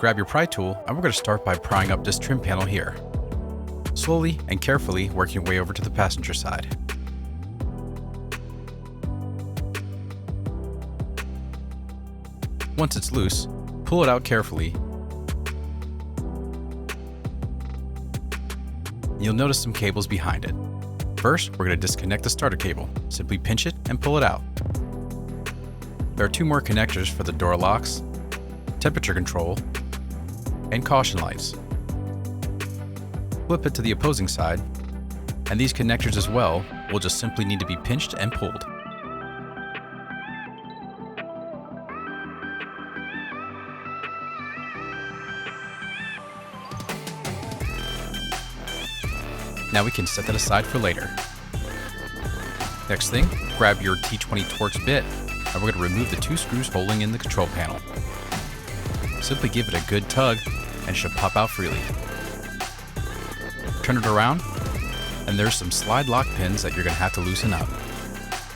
grab your pry tool, and we're going to start by prying up this trim panel here. Slowly and carefully work your way over to the passenger side. Once it's loose, pull it out carefully. You'll notice some cables behind it. First, we're going to disconnect the starter cable. Simply pinch it and pull it out. There are two more connectors for the door locks, temperature control, and caution lights. Flip it to the opposing side, and these connectors as well will just simply need to be pinched and pulled. Now we can set that aside for later. Next thing, grab your T20 Torx bit, and we're going to remove the two screws holding in the control panel. Simply give it a good tug, and it should pop out freely. Turn it around, and there's some slide lock pins that you're going to have to loosen up.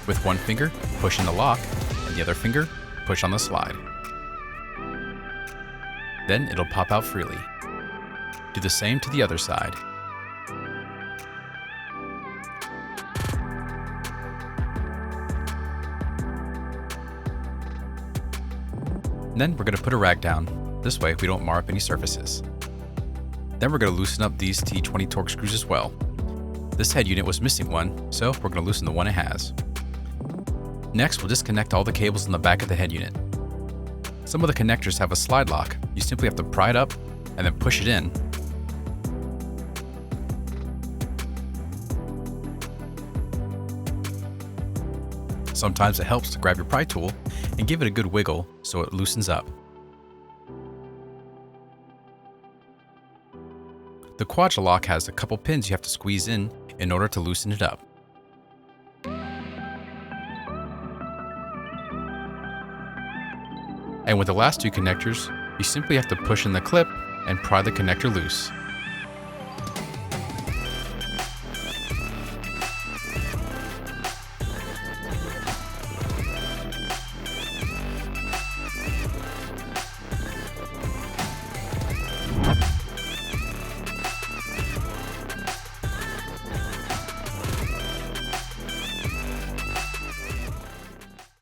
With one finger, push in the lock, and the other finger, push on the slide. Then it'll pop out freely. Do the same to the other side. Then we're going to put a rag down. This way we don't mar up any surfaces. Then we're going to loosen up these T20 Torx screws as well. This head unit was missing one, so we're going to loosen the one it has. Next, we'll disconnect all the cables in the back of the head unit. Some of the connectors have a slide lock. You simply have to pry it up and then push it in. Sometimes it helps to grab your pry tool and give it a good wiggle so it loosens up. The quadra lock has a couple pins you have to squeeze in order to loosen it up. And with the last two connectors, you simply have to push in the clip and pry the connector loose.